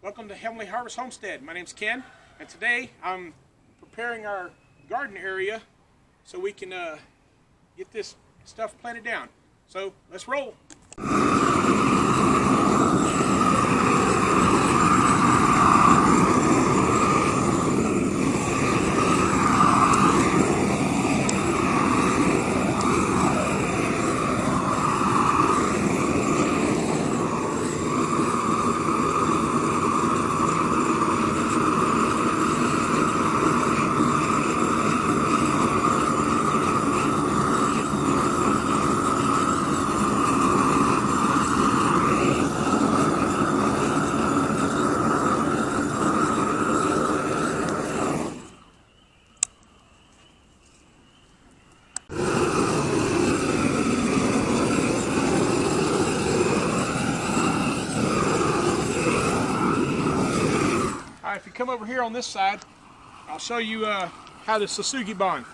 Welcome to Heavenly Harvest Homestead. My name's Ken, and today I'm preparing our garden area so we can get this stuff planted down. So let's roll. If you come over here on this side, I'll show you how to Susugi bond.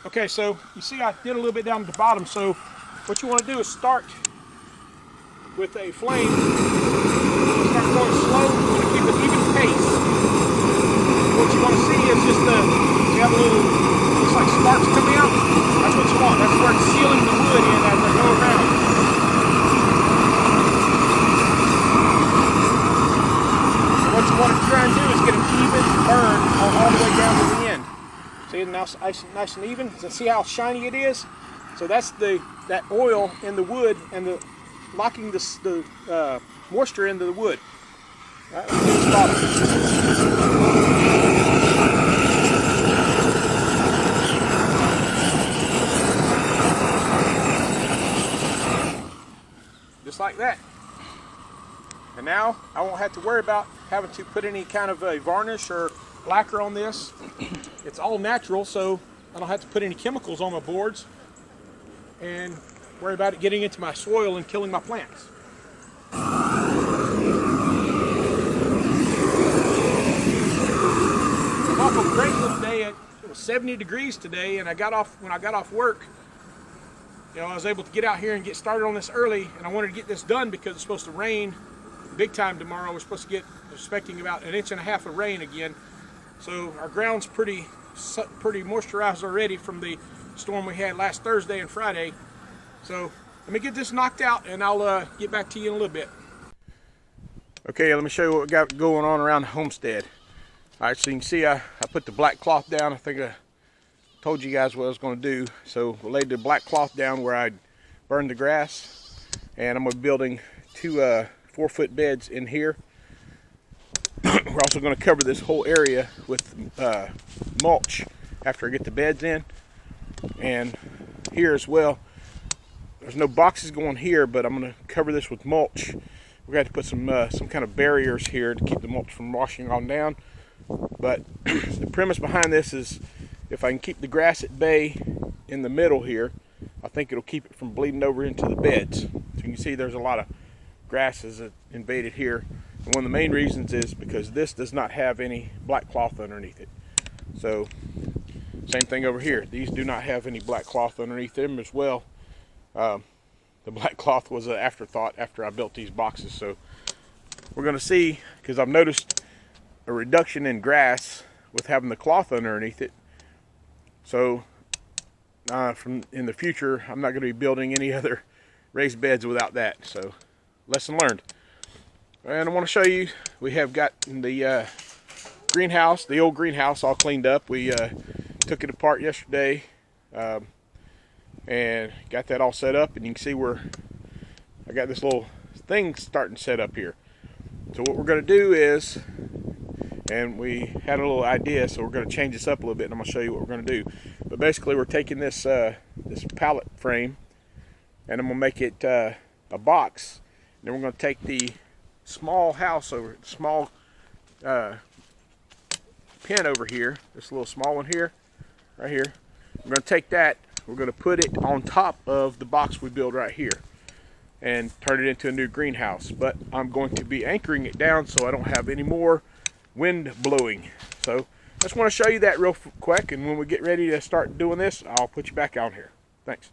Okay, so you see I did a little bit down at the bottom, so what you want to do is start with a flame. Start going slow and keep an even pace. What you want to see is just you have a little, looks like sparks coming out. That's what you want. That's where it's sealing the wood in as they go around. What you want to try and do is get an even burn all the way down to the end. See, now it's nice and even. So see how shiny it is? So that's that oil in the wood and locking the moisture into the wood. All right, let's do this bottom. Just like that. And now I won't have to worry about having to put any kind of a varnish or lacquer on this. It's all natural, so I don't have to put any chemicals on my boards and worry about it getting into my soil and killing my plants. I'm off a great little day. It was 70 degrees today, and when I got off work, I was able to get out here and get started on this early, and I wanted to get this done because it's supposed to rain big time tomorrow. We're supposed to get, expecting about 1.5 inches of rain again. So our ground's pretty moisturized already from the storm we had last Thursday and Friday. So let me get this knocked out and I'll get back to you in a little bit. Okay, let me show you what we got going on around the homestead. All right, so you can see I put the black cloth down. I think I told you guys what I was going to do. So I laid the black cloth down where I'd burned the grass, and I'm going to be building two 4-foot beds in here. We're also going to cover this whole area with mulch after I get the beds in. And here as well, there's no boxes going here, but I'm going to cover this with mulch. We're going to have to put some kind of barriers here to keep the mulch from washing on down. But the premise behind this is if I can keep the grass at bay in the middle here, I think it'll keep it from bleeding over into the beds. So you can see there's a lot of grass is invaded here, and one of the main reasons is because this does not have any black cloth underneath it. So same thing over here, these do not have any black cloth underneath them as well. The black cloth was an afterthought after I built these boxes. So we're going to see, because I've noticed a reduction in grass with having the cloth underneath it. So from in the future, I'm not going to be building any other raised beds without that. So lesson learned. And I want to show you, we have got the greenhouse, the old greenhouse, all cleaned up. We took it apart yesterday and got that all set up, and you can see where I got this little thing starting to set up here. So what we're going to do is, and we had a little idea, so we're going to change this up a little bit, and I'm going to show you what we're going to do. But basically we're taking this this pallet frame, and I'm going to make it a box. Then we're going to take the small house over, small pen over here, this little small one here, right here. We're going to take that, we're going to put it on top of the box we build right here and turn it into a new greenhouse. But I'm going to be anchoring it down so I don't have any more wind blowing. So I just want to show you that real quick, and when we get ready to start doing this, I'll put you back out here. Thanks.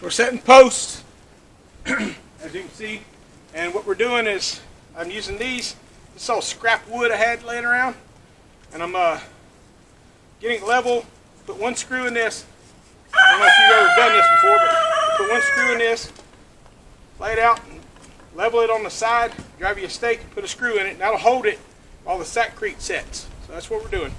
We're setting posts, as you can see, and what we're doing is I'm using these. This is all scrap wood I had laying around, and I'm getting it level. Put one screw in this. I don't know if you've ever done this before, but put one screw in this, lay it out, and level it on the side, drive you a stake, and put a screw in it, and that'll hold it while the sackcrete sets. So that's what we're doing.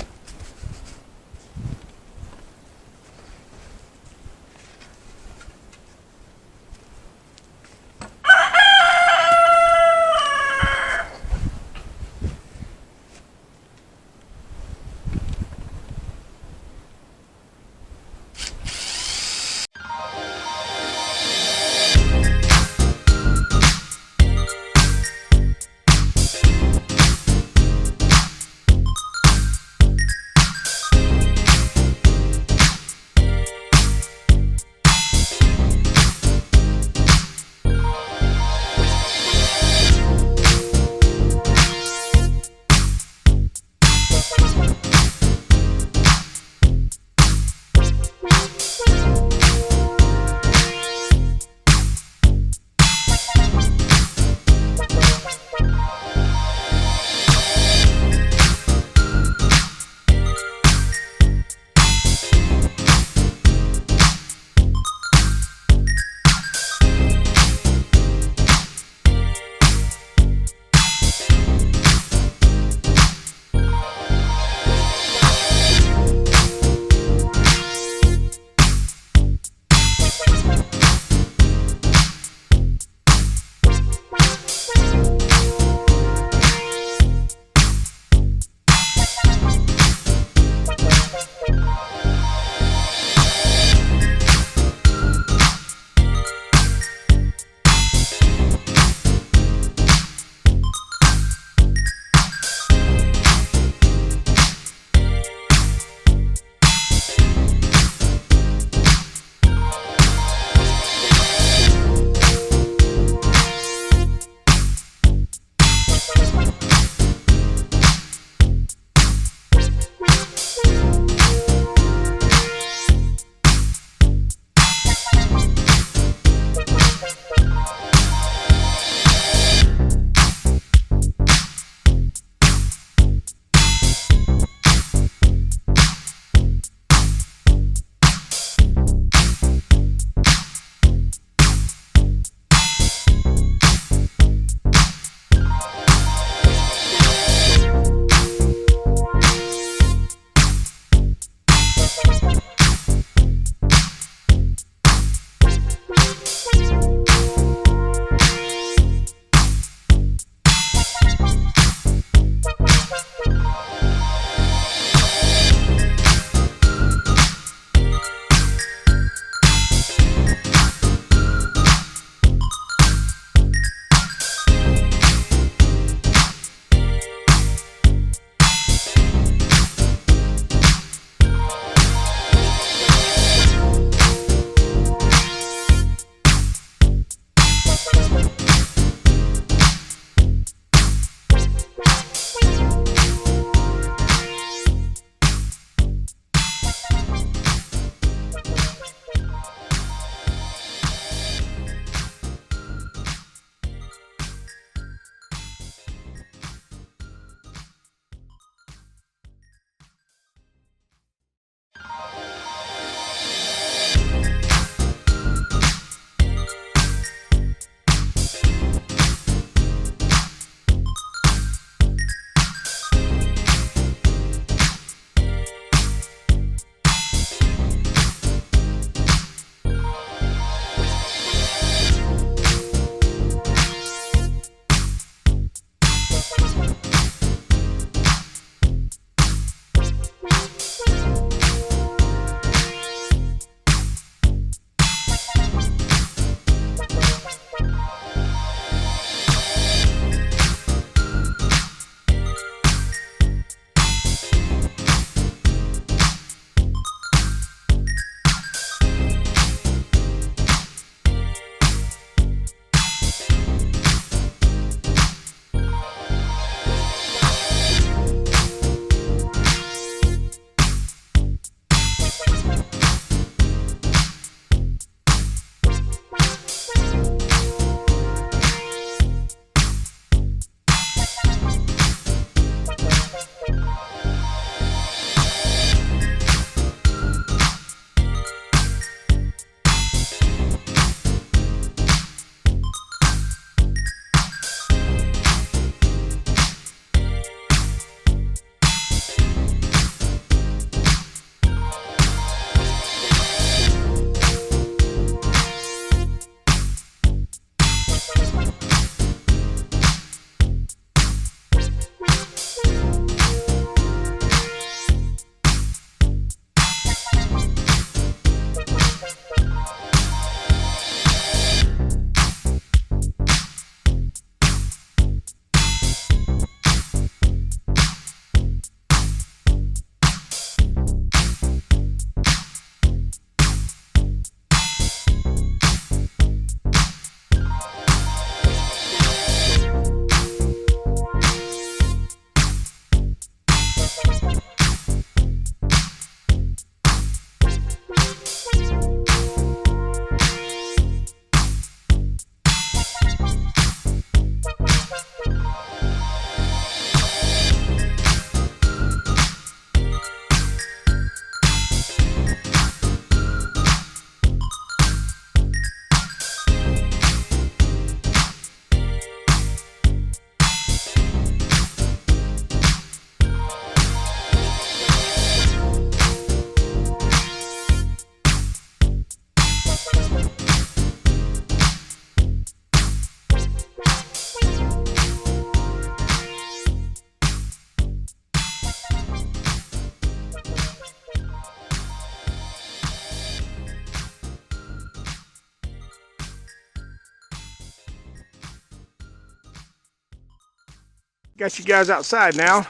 got you guys outside now,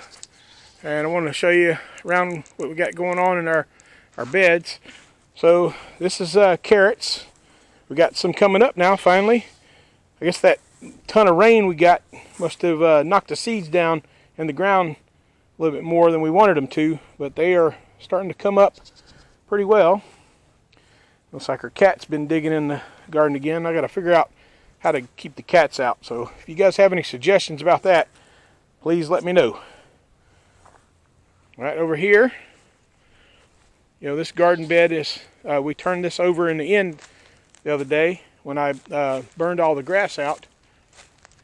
and I want to show you around what we got going on in our beds. So this is carrots. We got some coming up now finally. I guess that ton of rain we got must have knocked the seeds down in the ground a little bit more than we wanted them to, but they are starting to come up pretty well. Looks like our cat's been digging in the garden again. I got to figure out how to keep the cats out. So if you guys have any suggestions about that, please let me know. Right over here, this garden bed is, we turned this over in the end the other day when I burned all the grass out.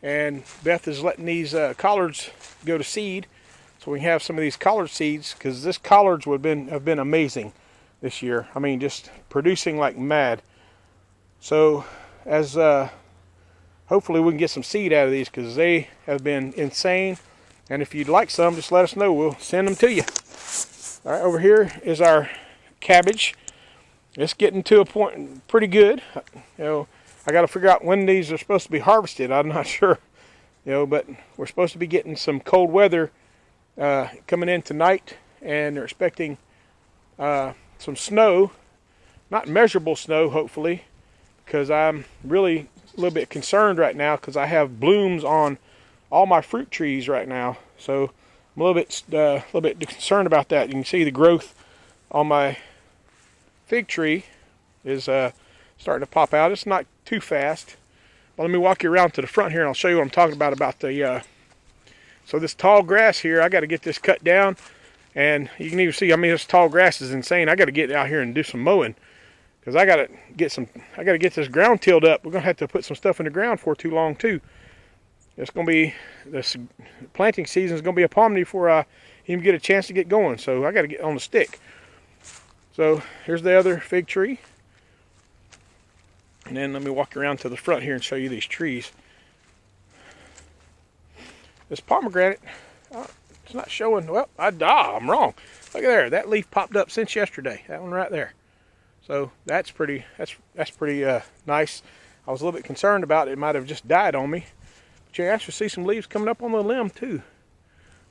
And Beth is letting these collards go to seed, so we can have some of these collard seeds, because this collards have been amazing this year. I mean, just producing like mad. So as hopefully we can get some seed out of these, because they have been insane. And if you'd like some, just let us know. We'll send them to you. All right, over here is our cabbage. It's getting to a point pretty good. I got to figure out when these are supposed to be harvested. I'm not sure, but we're supposed to be getting some cold weather coming in tonight, and they're expecting some snow, not measurable snow, hopefully, because I'm really a little bit concerned right now because I have blooms on all my fruit trees right now. So I'm a little bit concerned about that. You can see the growth on my fig tree is starting to pop out. It's not too fast. Well, let me walk you around to the front here and I'll show you what I'm talking about the so this tall grass here, I got to get this cut down, and you can even see, I mean, this tall grass is insane. I got to get out here and do some mowing, because I got to get this ground tilled up. We're going to have to put some stuff in the ground for too long too. It's going to be, this planting season is going to be upon me before I even get a chance to get going. So I got to get on the stick. So here's the other fig tree. And then let me walk around to the front here and show you these trees. This pomegranate, it's not showing. Well, I'm wrong. Look at there. That leaf popped up since yesterday. That one right there. So that's pretty nice. I was a little bit concerned about it. It might have just died on me. But you actually see some leaves coming up on the limb too.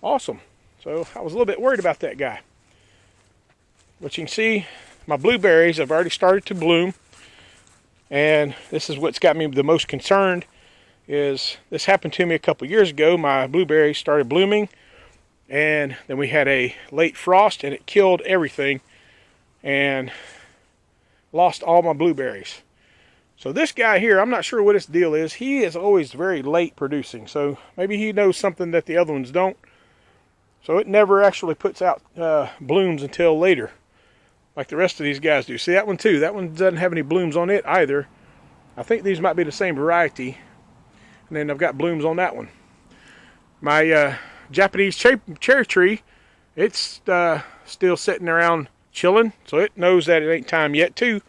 Awesome. So I was a little bit worried about that guy. But you can see my blueberries have already started to bloom. And this is what's got me the most concerned. Is this happened to me a couple years ago. My blueberries started blooming, and then we had a late frost and it killed everything and lost all my blueberries. So this guy here, I'm not sure what his deal is. He is always very late producing, so maybe he knows something that the other ones don't. So it never actually puts out blooms until later, like the rest of these guys do. See that one too? That one doesn't have any blooms on it either. I think these might be the same variety. And then I've got blooms on that one. My Japanese cherry tree, it's still sitting around chilling, so it knows that it ain't time yet too.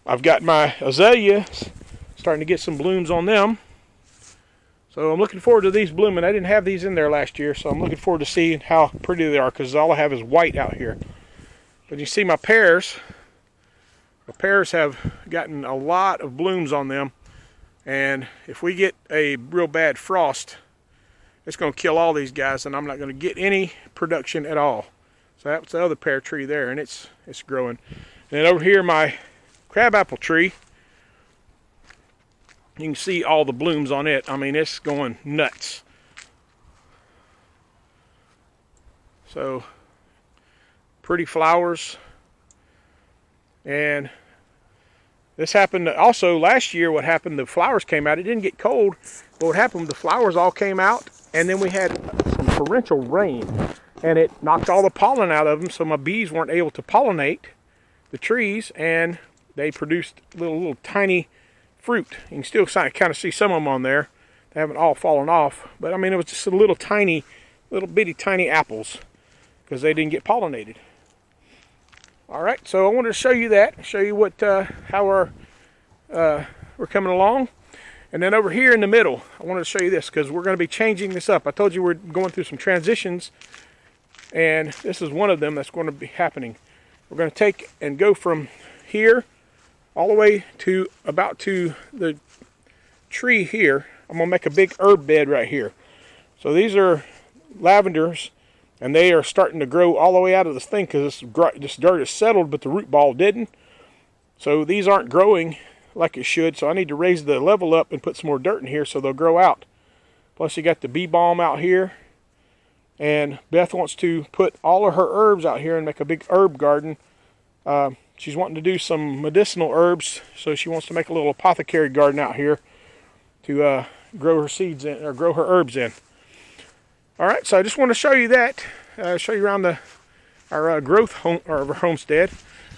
I've got my azaleas starting to get some blooms on them. So I'm looking forward to these blooming. I didn't have these in there last year, so I'm looking forward to seeing how pretty they are, because all I have is white out here. But you see my pears. The pears have gotten a lot of blooms on them. And if we get a real bad frost, it's going to kill all these guys, and I'm not going to get any production at all. So that's the other pear tree there, and it's growing. And then over here, my crabapple tree, you can see all the blooms on it. I mean, it's going nuts. So, pretty flowers. And this happened also last year. What happened, the flowers came out. It didn't get cold, but what happened, the flowers all came out, and then we had some torrential rain, and it knocked all the pollen out of them, so my bees weren't able to pollinate the trees, and they produced little tiny fruit. You can still kind of see some of them on there. They haven't all fallen off, but I mean, it was just a little bitty tiny apples, because they didn't get pollinated. All right, so I wanted to show you that, show you how we're coming along. And then over here in the middle, I wanted to show you this, because we're going to be changing this up. I told you we're going through some transitions, and this is one of them that's going to be happening. We're going to take and go from here all the way to about to the tree here. I'm going to make a big herb bed right here. So these are lavenders, and they are starting to grow all the way out of this thing because this dirt is settled, but the root ball didn't. So these aren't growing like it should, so I need to raise the level up and put some more dirt in here so they'll grow out. Plus you got the bee balm out here, and Beth wants to put all of her herbs out here and make a big herb garden. She's wanting to do some medicinal herbs, so she wants to make a little apothecary garden out here to grow her seeds in, or grow her herbs in. All right, so I just want to show you that, show you around our growth home, or our homestead.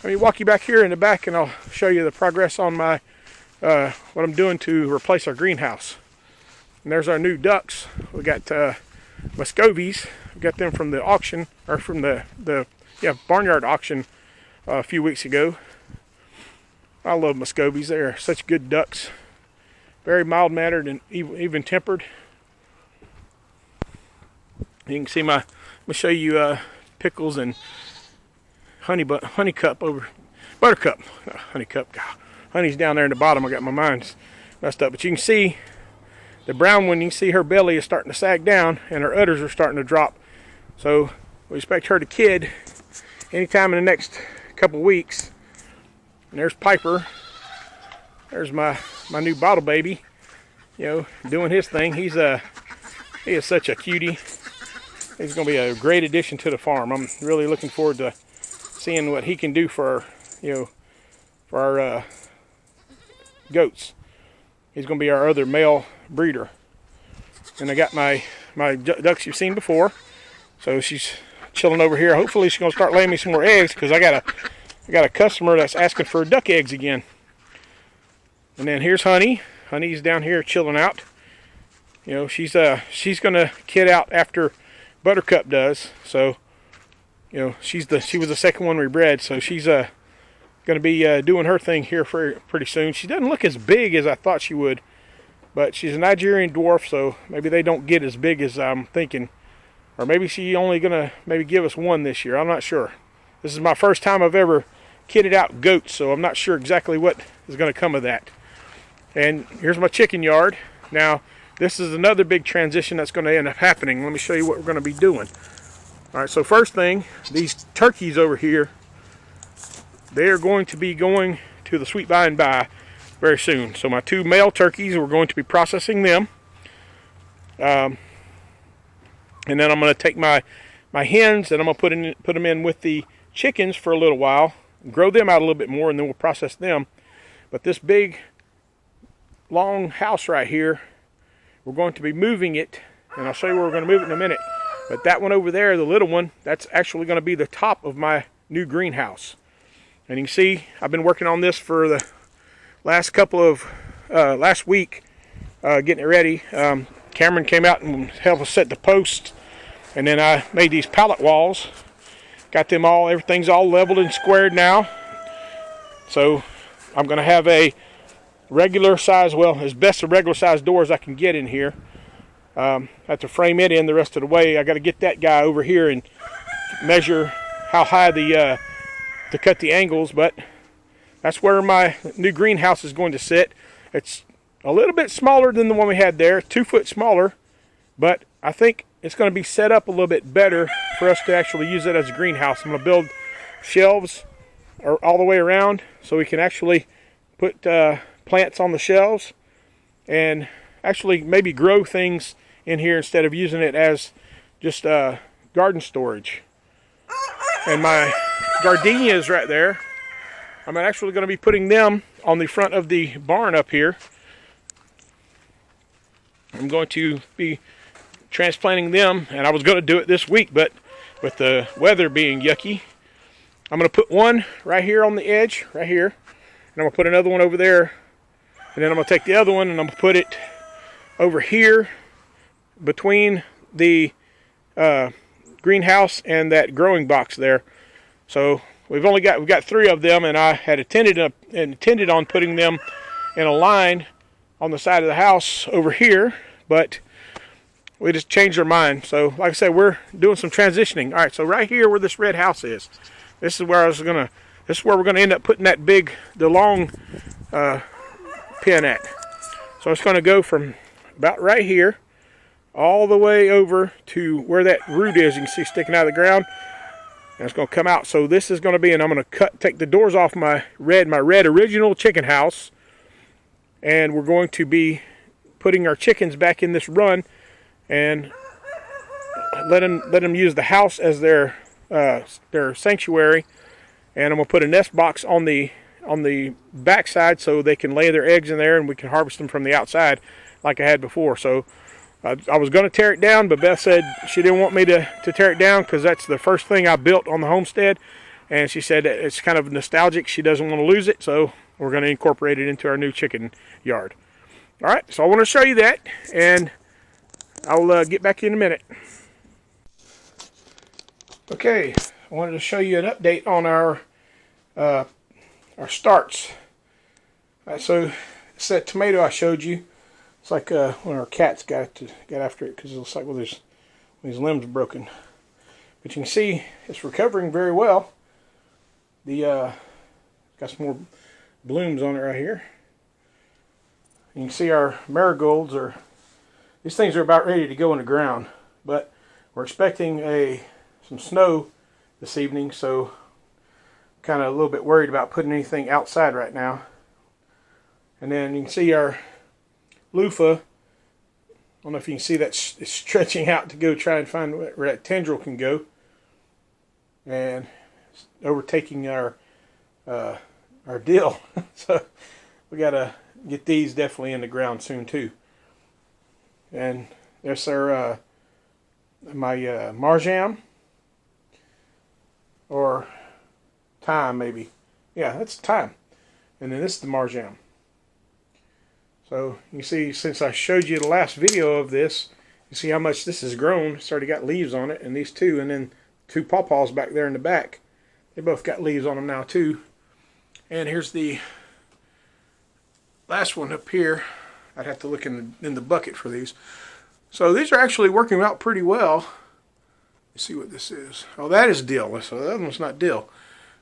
Let me walk you back here in the back, and I'll show you the progress on my what I'm doing to replace our greenhouse. And there's our new ducks. We got Muscovies. We got them from the auction, or from the barnyard auction a few weeks ago. I love Muscovies. They are such good ducks. Very mild-mannered and even tempered. You can see I'm gonna show you Pickles and Honeycup over Buttercup. Honeycup. God, Honey's down there in the bottom. I got my mind messed up, but you can see the brown one. You can see her belly is starting to sag down, and her udders are starting to drop. So we expect her to kid anytime in the next couple weeks. And there's Piper. There's my new bottle baby, doing his thing. He is such a cutie. He's going to be a great addition to the farm. I'm really looking forward to seeing what he can do for our goats. He's going to be our other male breeder. And I got my ducks you've seen before. So she's chilling over here. Hopefully she's going to start laying me some more eggs, because I got a customer that's asking for duck eggs again. And then here's Honey. Honey's down here chilling out. She's going to kid out after Buttercup does. So she was the second one we bred, so she's going to be doing her thing here for pretty soon. She doesn't look as big as I thought she would, but she's a Nigerian dwarf, so maybe they don't get as big as I'm thinking. Or maybe she's only going to maybe give us one this year. I'm not sure. This is my first time I've ever kidded out goats, so I'm not sure exactly what is going to come of that. And here's my chicken yard. Now, this is another big transition that's going to end up happening. Let me show you what we're going to be doing. All right, so first thing, these turkeys over here, they are going to be going to the sweet by and by very soon. So my two male turkeys, we're going to be processing them. And then I'm going to take my hens, and I'm going to put them in with the chickens for a little while, grow them out a little bit more, and then we'll process them. But this big, long house right here, we're going to be moving it, and I'll show you where we're going to move it in a minute. But that one over there, the little one, that's actually going to be the top of my new greenhouse. And you can see I've been working on this for the last week, getting it ready. Cameron came out and helped us set the posts, and then I made these pallet walls. Got them all, everything's all leveled and squared now. So I'm going to have a regular size, well, as best a regular size door as I can get in here. Have to frame it in the rest of the way. I got to get that guy over here and measure how high to cut the angles, but that's where my new greenhouse is going to sit. It's a little bit smaller than the one we had there, 2 foot smaller, but I think it's going to be set up a little bit better for us to actually use it as a greenhouse. I'm going to build shelves all the way around so we can actually put plants on the shelves and actually maybe grow things in here instead of using it as just garden storage. And my gardenias right there, I'm actually going to be putting them on the front of the barn up here. I'm going to be transplanting them, and I was going to do it this week, but with the weather being yucky, I'm going to put one right here on the edge, right here, and I'm going to put another one over there, and then I'm going to take the other one and I'm going to put it over here between the greenhouse and that growing box there. So we've got 3 of them, and I had intended on putting them in a line on the side of the house over here, but we just changed our mind. So like I said, we're doing some transitioning. All right, so right here where this red house is, this is where we're gonna end up putting the long pen at. So it's gonna go from about right here all the way over to where that root is. You can see sticking out of the ground. And it's going to come out. So this is going to be, and I'm going to take the doors off my red original chicken house. And we're going to be putting our chickens back in this run and let them use the house as their sanctuary. And I'm going to put a nest box on the back side so they can lay their eggs in there and we can harvest them from the outside like I had before. So I was going to tear it down, but Beth said she didn't want me to tear it down because that's the first thing I built on the homestead. And she said it's kind of nostalgic. She doesn't want to lose it, so we're going to incorporate it into our new chicken yard. All right, so I want to show you that, and I'll get back in a minute. Okay, I wanted to show you an update on our starts. So it's that tomato I showed you. It's like when our cats got after it because it looks like these limbs are broken. But you can see it's recovering very well. Got some more blooms on it right here. You can see our marigolds these things are about ready to go in the ground, but we're expecting some snow this evening, so kind of a little bit worried about putting anything outside right now. And then you can see our loofah. I don't know if you can see that it's stretching out to go try and find where that tendril can go, and it's overtaking our dill. So we gotta get these definitely in the ground soon too. And there's our my marjam or thyme, maybe. Yeah, that's thyme. And then this is the marjam. So you can see, since I showed you the last video of this, you see how much this has grown. It's already got leaves on it, and these two, and then two pawpaws back there in the back. They both got leaves on them now too. And here's the last one up here. I'd have to look in the bucket for these. So these are actually working out pretty well. Let's see what this is. Oh, that is dill. So that one's not dill.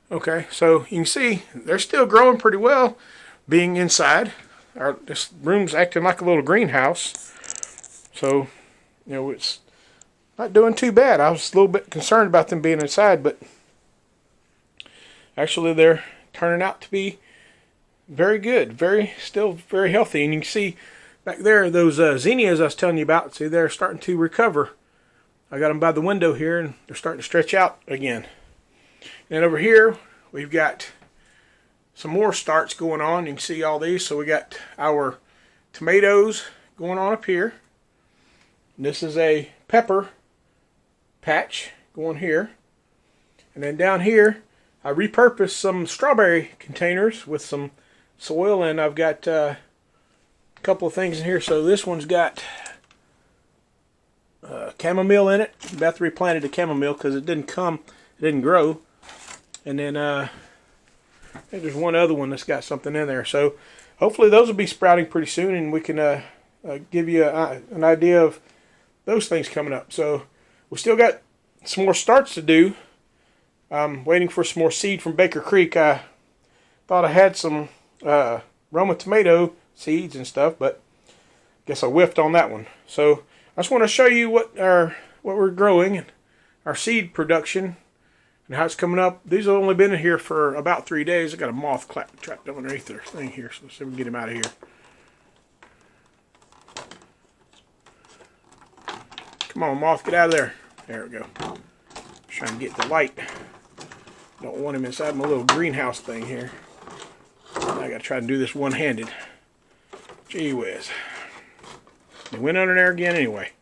Okay, so you can see they're still growing pretty well, being inside. This room's acting like a little greenhouse. So, you know, it's not doing too bad. I was a little bit concerned about them being inside, but actually they're turning out to be very good, still very healthy. And you can see back there those zinnias I was telling you about. See, they're starting to recover. I got them by the window here, and they're starting to stretch out again. And over here we've got some more starts going on. You can see all these. So we got our tomatoes going on up here. And this is a pepper patch going here. And then down here I repurposed some strawberry containers with some soil, and I've got a couple of things in here. So this one's got chamomile in it. Beth replanted the chamomile because it didn't grow. And then there's one other one that's got something in there. So hopefully those will be sprouting pretty soon, and we can give you an idea of those things coming up. So we still got some more starts to do. I'm waiting for some more seed from Baker Creek. I thought I had some Roma tomato seeds and stuff, but I guess I whiffed on that one. So I just want to show you what we're growing, and our seed production, and how it's coming up. These have only been in here for about 3 days. I got a moth trapped underneath their thing here, so let's see if we can get him out of here. Come on, moth, get out of there. There we go. Trying to get the light. Don't want him inside my little greenhouse thing here. I gotta try to do this one-handed. Gee whiz. They went under there again anyway.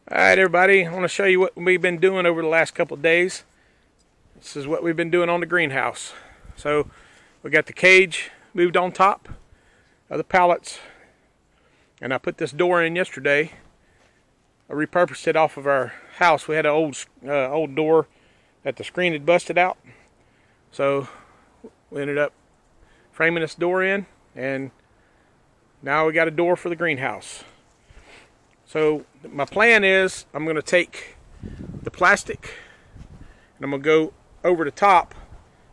Alright everybody, I want to show you what we've been doing over the last couple of days. This is what we've been doing on the greenhouse. So we got the cage moved on top of the pallets, and I put this door in yesterday. I repurposed it off of our house. We had an old door that the screen had busted out. So we ended up framing this door in, and now we got a door for the greenhouse. So my plan is I'm going to take the plastic and I'm going to go over the top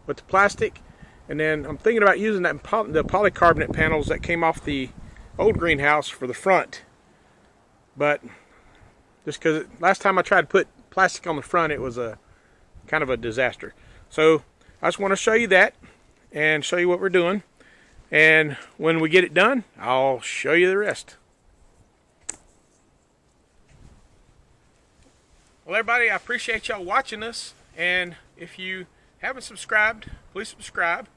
with the plastic, and then I'm thinking about using the polycarbonate panels that came off the old greenhouse for the front, but just because last time I tried to put plastic on the front, it was a kind of a disaster. So I just want to show you that and show you what we're doing, and when we get it done, I'll show you the rest. Well, everybody, I appreciate y'all watching us, and if you haven't subscribed, please subscribe,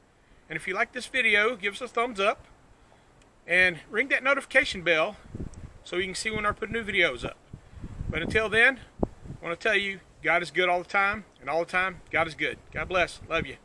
and if you like this video, give us a thumbs up and ring that notification bell so you can see when I put new videos up. But until then, I want to tell you, God is good all the time, and all the time, God is good. God bless. Love you.